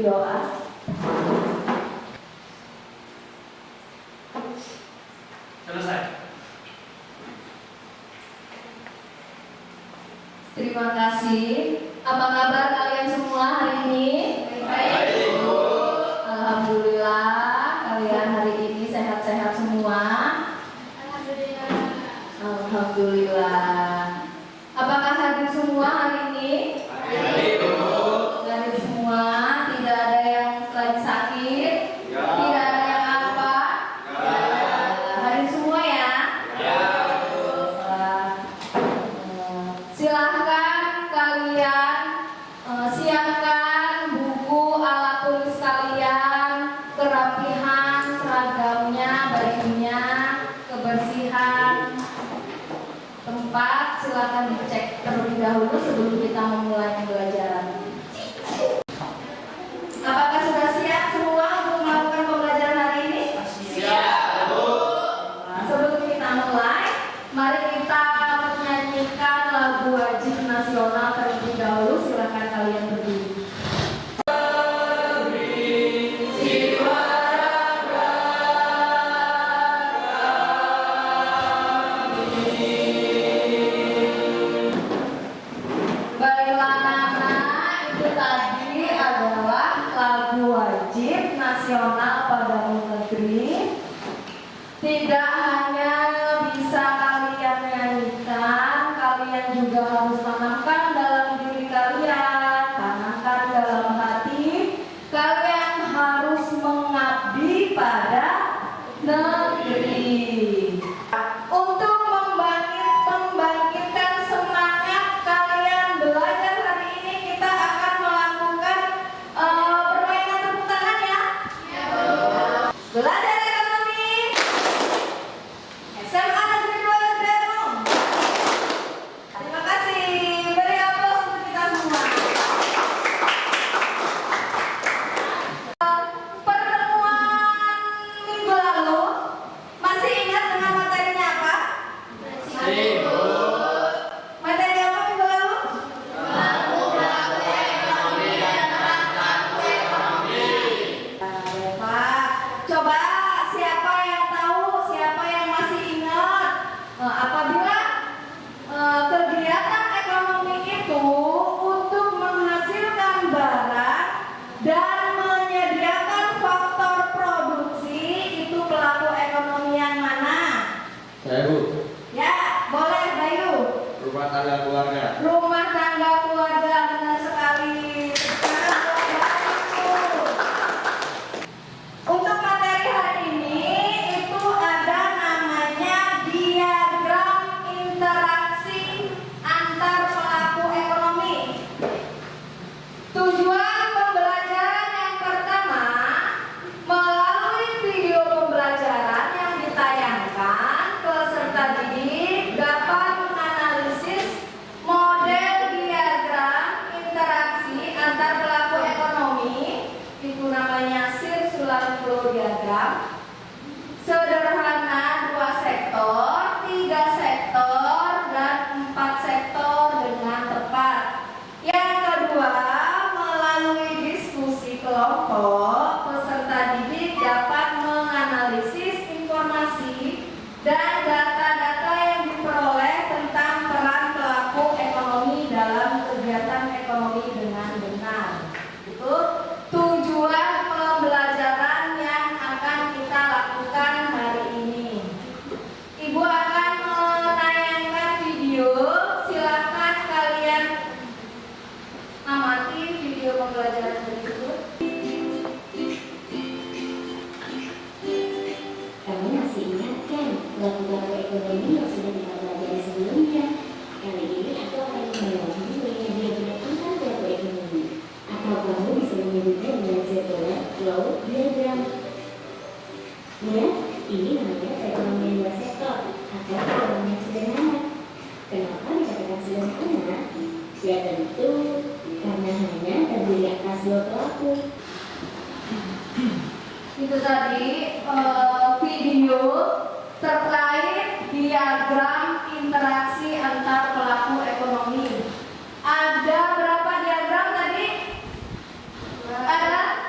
diri doa. Selesai. Terima kasih. Apa kabar kalian semua hari ini? Baik, Bu. Alhamdulillah, kalian hari ini sehat-sehat semua. Alhamdulillah. Apakah hadir semua hari ini? Baik, Bu. Hadir semua, tidak ada yang lagi sakit, Ya. tidak ada yang apa? Ya. Hadir semua ya? Ya. Silahkan kalian siapkan buku alat tulis kalian, kerapihan seragamnya, bajunya, kebersihan tempat. Silahkan dicek terlebih dahulu sebelum kita memulai pembelajaran. Apakah sudah siap semua untuk melakukan pembelajaran hari ini? Siap, Bu. Sebelum kita mulai, mari kita menyanyikan lagu wajib nasional terlebih dahulu. Silakan kalian berdiri. Baiklah anak-anak, itu tadi adalah lagu wajib nasional pada negeri. Tidak hanya bisa kalian nyanyikan, kalian juga harus tanamkan dalam diri kalian, tanamkan dalam hati. Kalian harus mengabdi pada negeri. Untuk membangkitkan semangat kalian belajar hari ini, kita akan melakukan permainan tepuk tangan ya. Belajar ekonomi SMA Negeri 2 Depok. Terima kasih. Beri aplaus untuk kita semua. Pertemuan minggu lalu, masih ingat dengan materinya apa? Masih, Bu. Materi apa minggu lalu? Pak, coba siapa yang tahu, siapa yang masih ingat apabila kegiatan ekonomi itu untuk menghasilkan barang dan menyediakan faktor produksi, itu pelaku ekonomi yang mana? Saya, Bu. Ya, boleh Bayu. Rumah tangga keluarga. Rumah tangga keluarga, benar sekali. Untuk materi hari ini itu ada namanya diagram interaksi antar pelaku ekonomi. Tujuan pembelajaran yang pertama, melalui video pembelajaran yang ditayangkan, peserta didik dapat menganalisis model diagram interaksi antar pelaku ekonomi. Itu namanya circular flow diagram. Sederhana 2 sektor, 3 sektor, dan 4 sektor dengan tepat. Yang kedua, melalui diskusi kelompok, peserta didik dapat menganalisis informasi dan data-data yang diperoleh tentang peran pelaku ekonomi dalam kegiatan ekonomi dengan benar. Itu tujuan pembelajaran yang akan kita lakukan hari ini. Ibu akan menayangkan video. Silakan kalian amati video pembelajaran berikut. Kamu masih ingat kan pelaku ekonomi yang sudah kita pelajari sebelumnya? Kali ini aku akan membawakan mengenai diagram antar pelaku ekonomi. Atau kamu bisa menyebutnya dengan circular flow diagram. Ya, ini namanya perekonomian 2 sektor atau ekonomi yang sederhana. Kenapa dikatakan sederhana? Ya tentu karena hanya terdiri atas 2 pelaku. Itu tadi video terkait diagram interaksi antar pelaku ekonomi. Ada berapa diagram tadi? Ada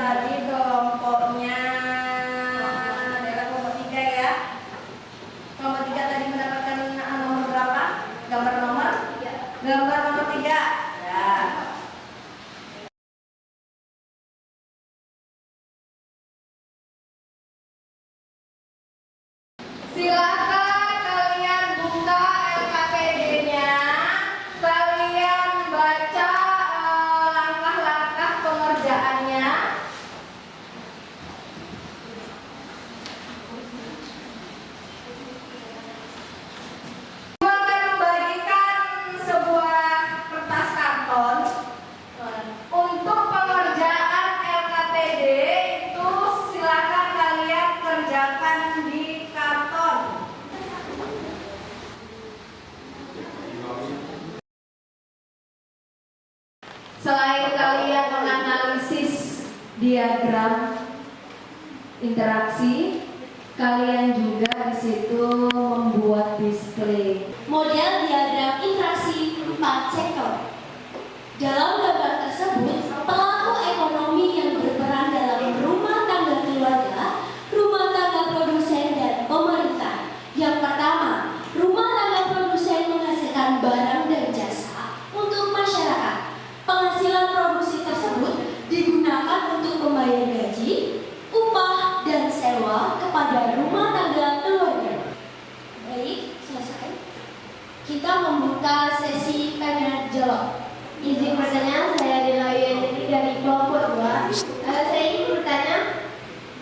tadi kelompoknya adalah kelompok 3 ya. Kelompok 3 tadi mendapatkan nomor berapa? Gambar nomor? Gambar nomor 3. Ya. Silakan kalian buka LKPD-nya. Kalian baca langkah-langkah pengerjaannya. Ibu akan membagikan sebuah kertas karton untuk pengerjaan LKPD. Itu silakan kalian kerjakan di karton. Selain kalian menganalisis diagram interaksi, kalian juga di situ membuat display. Model diagram interaksi 4 sektor. Dalam gambar tersebut, pelaku ekonomi yang berperan dalam rumah tangga keluarga, rumah tangga produsen, dan pemerintah. Yang pertama, rumah tangga produsen menghasilkan barang dan jasa untuk masyarakat. Penghasilan produksi tersebut digunakan untuk membayar gaji, upah, dan sewa kepada rumah tangga keluarga. Baik, selesai. Kita membuka sesi tanya jawab. Izin bertanya, saya Dela Yuyanti dari kelompok 2. Saya ingin bertanya,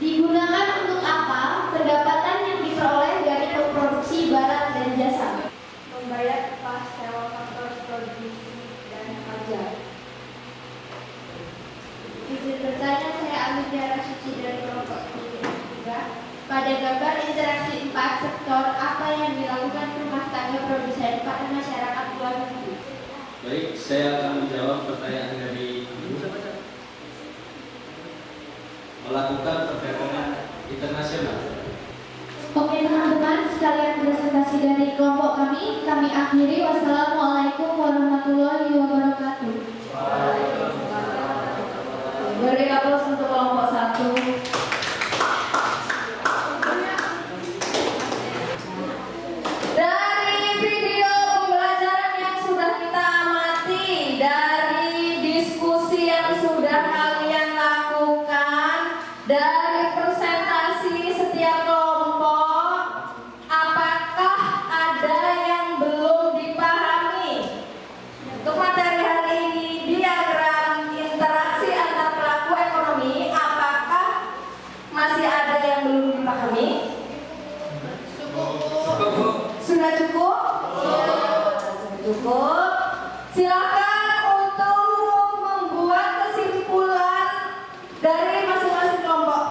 digunakan untuk apa pendapatan yang diperoleh dari produksi barang dan jasa? Membayar upah, sewa, faktor produksi, dan pajak. Izin bertanya, saya Alida Suci dari kelompok 3. Pada gambar interaksi 4 sektor, apa yang dilakukan rumah tangga produsen pada masyarakat luar negeri? Baik, saya akan menjawab pertanyaan dari Ibu. Melakukan perdagangan internasional. Oke teman-teman, sekalian presentasi dari kelompok kami akhiri. Wassalamualaikum warahmatullahi wabarakatuh. Beri aplaus untuk kelompok 1. Dari video pembelajaran yang sudah kita amati, dari diskusi yang sudah kalian lakukan, dari presentasi setiap kelompok, apakah ada yang belum dipahami? Untuk materi hari ini, diagram interaksi antar pelaku ekonomi, apakah masih ada yang belum dipahami? Sudah cukup? Sudah cukup. Silakan untuk membuat kesimpulan dari masing-masing kelompok.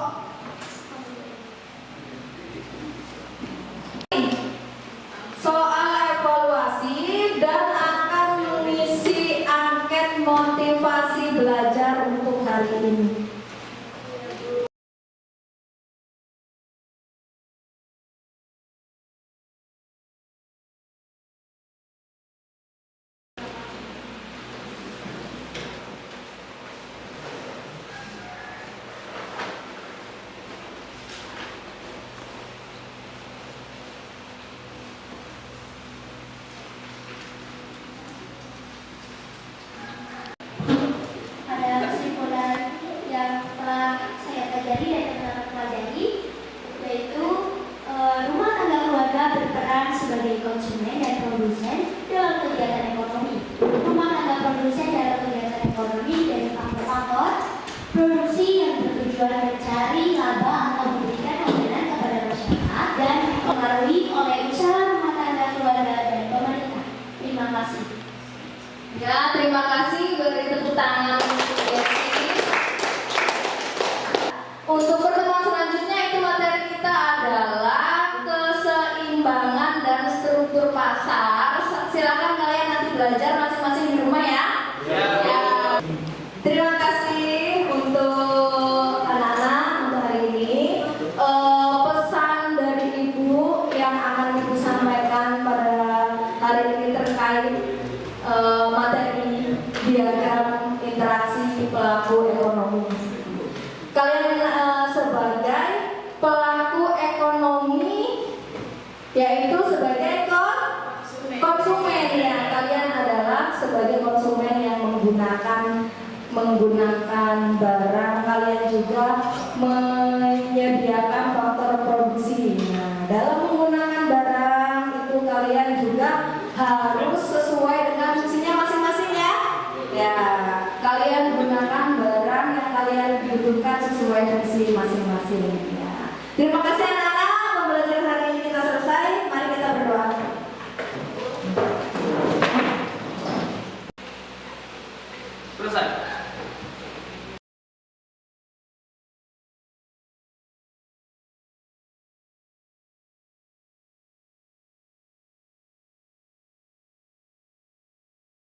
Soal evaluasi dan akan mengisi angket motivasi belajar untuk hari ini. Pada kesimpulan yang telah saya pelajari dan teman-teman pelajari, yaitu rumah tangga keluarga berperan sebagai konsumen dan produsen dalam kegiatan ekonomi. Rumah tangga produsen dalam kegiatan ekonomi dari faktor-faktor produksi yang bertujuan mencari laba atau memberikan layanan kepada masyarakat dan dipengaruhi oleh usaha rumah tangga keluarga dan pemerintah. Terima kasih. Ya, terima kasih. Beri tepuk tangan untuk Desi. Untuk pertemuan selanjutnya itu materi kita adalah keseimbangan dan struktur pasar. Silakan kalian nanti belajar masing-masing di rumah ya. Ya. Terima kasih untuk anak-anak untuk hari ini. Pesan dari Ibu yang akan Ibu sampaikan pada hari ini terkait materi diagram interaksi hasilnya.